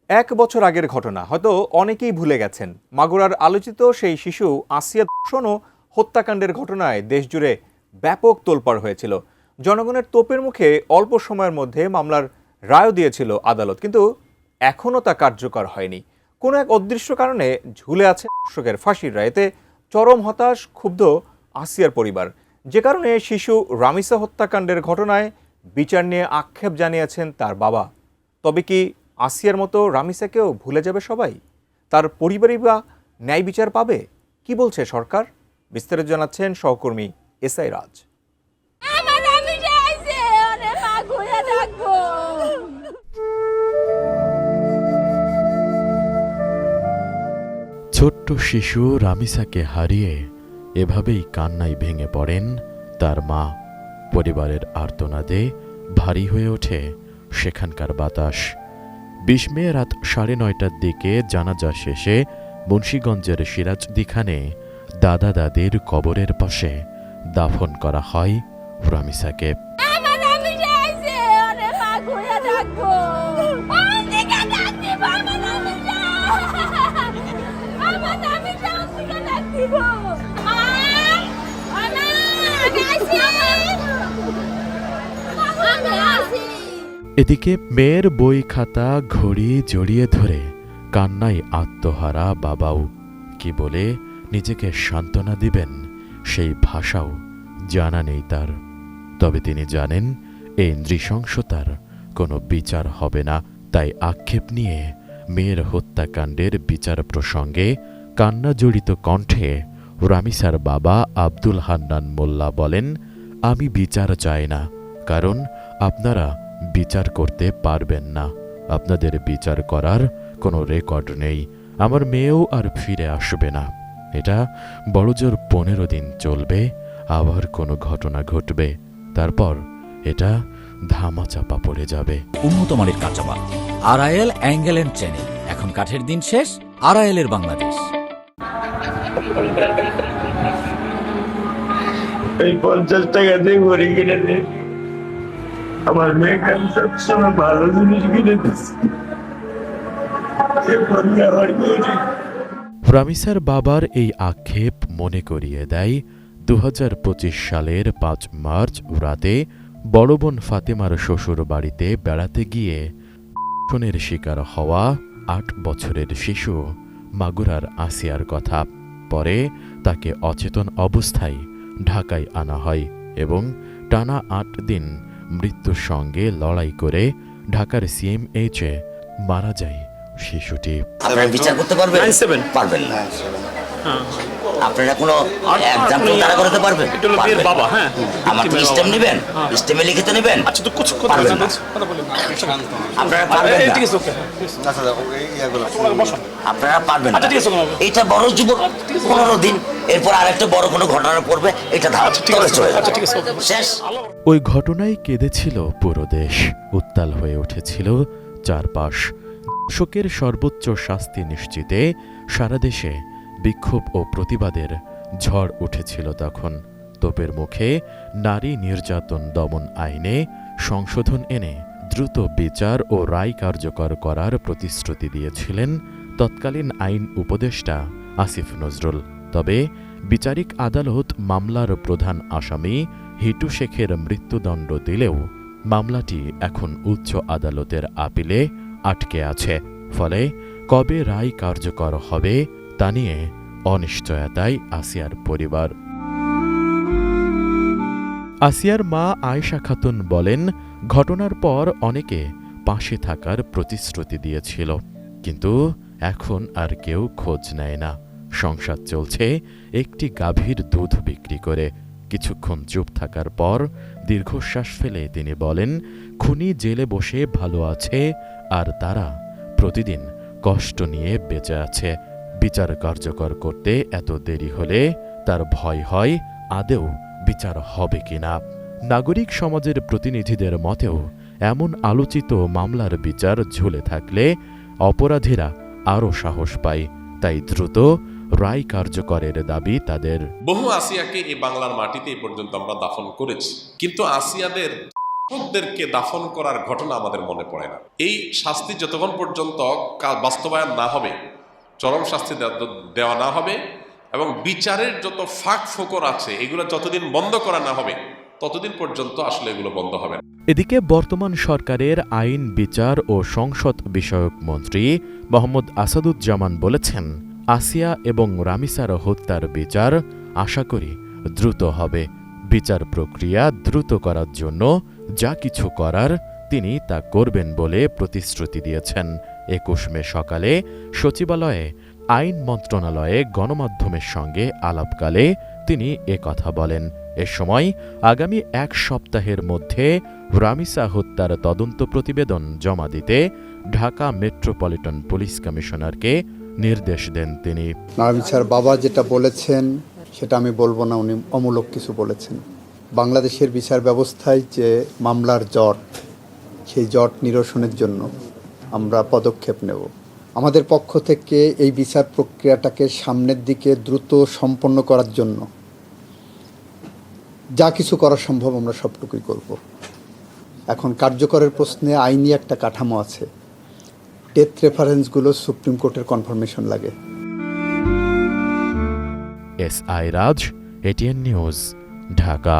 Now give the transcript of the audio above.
এক বছর আগের ঘটনা হয়তো অনেকেই ভুলে গেছেন। মাগুরার আলোচিত সেই শিশু আসিয়া ধর্ষণ ও হত্যাকাণ্ডের ঘটনায় দেশজুড়ে ব্যাপক তোলপাড় হয়েছিল। জনগণের তোপের মুখে অল্প সময়ের মধ্যে মামলার রায়ও দিয়েছিল আদালত, কিন্তু এখনও তা কার্যকর হয়নি। কোনো এক অদৃশ্য কারণে ঝুলে আছে ধর্ষকের ফাঁসির রায়। এতে চরম হতাশ, ক্ষুব্ধ আসিয়ার পরিবার, যে কারণে শিশু রামিসা হত্যাকাণ্ডের ঘটনায় বিচার নিয়ে আক্ষেপ জানিয়েছেন তার বাবা। তবে কি আসিয়ার মতো রামিসাকেও ভুলে যাবে সবাই? তার পরিবারই বা ন্যায় বিচার পাবে? কি বলছে সরকার? বিস্তারিত জানাচ্ছেন সহকর্মী এসআই রাজ। ছোট্ট শিশু রামিসাকে হারিয়ে এভাবেই কান্নায় ভেঙে পড়েন তার মা। পরিবারের আর্তনাদে ভারী হয়ে ওঠে সেখানকার বাতাস। ২০ মে রাত ৯:৩০টার দিকে জানাজা শেষে মুন্সিগঞ্জের সিরাজদিখানে দাদা দাদির কবরের পাশে দাফন করা হয় রামিসাকে। এদিকে মেয়ের বই খাতা ঘড়ি জড়িয়ে ধরে কান্নায় আত্মহারা বাবাও। কি বলে নিজেকে সান্ত্বনা দিবেন সেই ভাষাও জানা নেই তার। তবে তিনি জানেন এই নৃশংসতার কোনো বিচার হবে না। তাই আক্ষেপ নিয়ে মেয়ের হত্যাকাণ্ডের বিচার প্রসঙ্গে কান্না জড়িত কণ্ঠে রামিসার বাবা আব্দুল হান্নান মোল্লা বলেন, আমি বিচার চাই না, কারণ আপনারা বিচার করতে পারবেন না। আপনাদের বিচার করার কোনো রেকর্ড নেই। আমার মেয়েও আর ফিরে আসবে না। এটা বড়জোর ১৫ দিন চলবে, আবার কোনো ঘটনা ঘটবে, তারপর এটা ধামাচাপা পড়ে যাবে। উন্নত মানের কাঁচামাল আরআইএল অ্যাঙ্গেল এন্ড চ্যানেল। এখন কাঠের দিন শেষ, আরআইএল এর বাংলাদেশ। এই ৫০ টাকা দিয়ে ঘড়ি কিনে দে। আমার মেয়েকে আমি সবসময় ভালো জিনিস কিনে দিচ্ছি। রামিসার বাবার এই আক্ষেপ মনে করিয়ে দেয় ২০২৫ সালের ৫ মার্চ রাতে বড় বোন ফাতেমার শ্বশুর বাড়িতে বেড়াতে গিয়ে ধর্ষণের শিকার হওয়া ৮ বছরের শিশু মাগুরার আসিয়ার কথা। পরে তাকে অচেতন অবস্থায় ঢাকায় আনা হয় এবং টানা ৮ দিন মৃত্যুর সঙ্গে লড়াই করে ঢাকার সিএমএইচে মারা যায় শিশুটি। আপনারা বিচার করতে পারবেন? পারবেন না। আপনারা কোনো এক্সাম্পল দ্বারা করতে পারবেন? বাবা, হ্যাঁ, আমার কি স্টেম নেবেন? স্টেমে লিখিত নেবেন? আচ্ছা, তো কিছু কথা পারবেন না। আপনারা পারবেন না। আপনারা পারবেন না। এটা বড় যুবক ১৫ দিন, এরপর আরেকটা বড় কোনো ঘটনা পড়বে, এটা ধারা চলে যাবে। শেষ। ওই ঘটনায় কেঁদেছিল পুরো দেশ, উত্তাল হয়ে উঠেছিল চারপাশ। শোকের সর্বোচ্চ শাস্তি নিশ্চিতে সারা দেশে বিক্ষোভ ও প্রতিবাদের ঝড় উঠেছিল তখন। তোপের মুখে নারী নির্যাতন দমন আইনে সংশোধন এনে দ্রুত বিচার ও রায় কার্যকর করার প্রতিশ্রুতি দিয়েছিলেন তৎকালীন আইন উপদেষ্টা আসিফ নজরুল। তবে বিচারিক আদালত মামলার প্রধান আসামি হিটু শেখের মৃত্যুদণ্ড দিলেও মামলাটি এখন উচ্চ আদালতের আপিলে আটকে আছে। ফলে কবে রায় কার্যকর হবে তা নিয়ে অনিশ্চয়তায় আসিয়ার পরিবার। আসিয়ার মা আয়েশা খাতুন বলেন, ঘটনার পর অনেকে পাশে থাকার প্রতিশ্রুতি দিয়েছিল, কিন্তু এখন আর কেউ খোঁজ নেয় না। সংসার চলছে একটি গাভীর দুধ বিক্রি করে। কিছুক্ষণ চুপ থাকার পর দীর্ঘশ্বাস ফেলে তিনি বলেন, খুনি জেলে বসে ভালো আছে, আর তারা প্রতিদিন কষ্ট নিয়ে বেঁচে আছে। বিচার কার্যকর করতে এত দেরি হলে তার ভয় হয় আদেও বিচার হবে কিনা। নাগরিক সমাজের প্রতিনিধিদের মতেও এমন আলোচিত মামলার বিচার ঝুলে থাকলে অপরাধীরা আরও সাহস পায়। তাই দ্রুত রায় কার্যকরের দাবি তাদের। বহু আসিয়াকে এই বাংলার মাটিতে এই পর্যন্ত আমরা দাফন করেছি, কিন্তু আসিয়াদের শহীদদেরকে দাফন করার ঘটনা আমাদের মনে পড়ে না। এই শাস্তি যতক্ষণ পর্যন্ত বাস্তবায়ন না হবে, চরম শাস্তি দেওয়া না হবে এবং বিচারের যত ফাঁক ফোকর আছে এগুলো যতদিন বন্ধ করা না হবে ততদিন পর্যন্ত আসলে এগুলো বন্ধ হবে না। এদিকে বর্তমান সরকারের আইন, বিচার ও সংসদ বিষয়ক মন্ত্রী মোহাম্মদ আসাদুজ্জামান বলেছেন, আসিয়া এবং রামিসার হত্যার বিচার আশা করি দ্রুত হবে। বিচার প্রক্রিয়া দ্রুত করার জন্য যা কিছু করার তিনি তা করবেন বলে প্রতিশ্রুতি দিয়েছেন। ২১ মে সকালে সচিবালয়ে আইন মন্ত্রণালয়ে গণমাধ্যমের সঙ্গে আলাপকালে তিনি একথা বলেন। এ সময় আগামী ১ সপ্তাহের মধ্যে রামিসা হত্যার তদন্ত প্রতিবেদন জমা দিতে ঢাকা মেট্রোপলিটন পুলিশ কমিশনারকে নির্দেশ দেন তিনি। রামিসার বাবা যেটা বলেছেন সেটা আমি বলবো না, উনি অমূলক কিছু বলেছেন। বাংলাদেশের বিচার ব্যবস্থায় যে মামলার জট, সেই জট নিরসনের জন্য আমরা পদক্ষেপ নেব। আমাদের পক্ষ থেকে এই বিচার প্রক্রিয়াটাকে সামনের দিকে দ্রুত সম্পন্ন করার জন্য যা কিছু করা সম্ভব আমরা সবটুকুই করব। এখন কার্যকরের প্রশ্নে আইনি একটা কাঠামো আছে, ডেথ রেফারেন্সগুলো সুপ্রিম কোর্টের কনফার্মেশন লাগে। S I Raj, ATN news, Dhaka.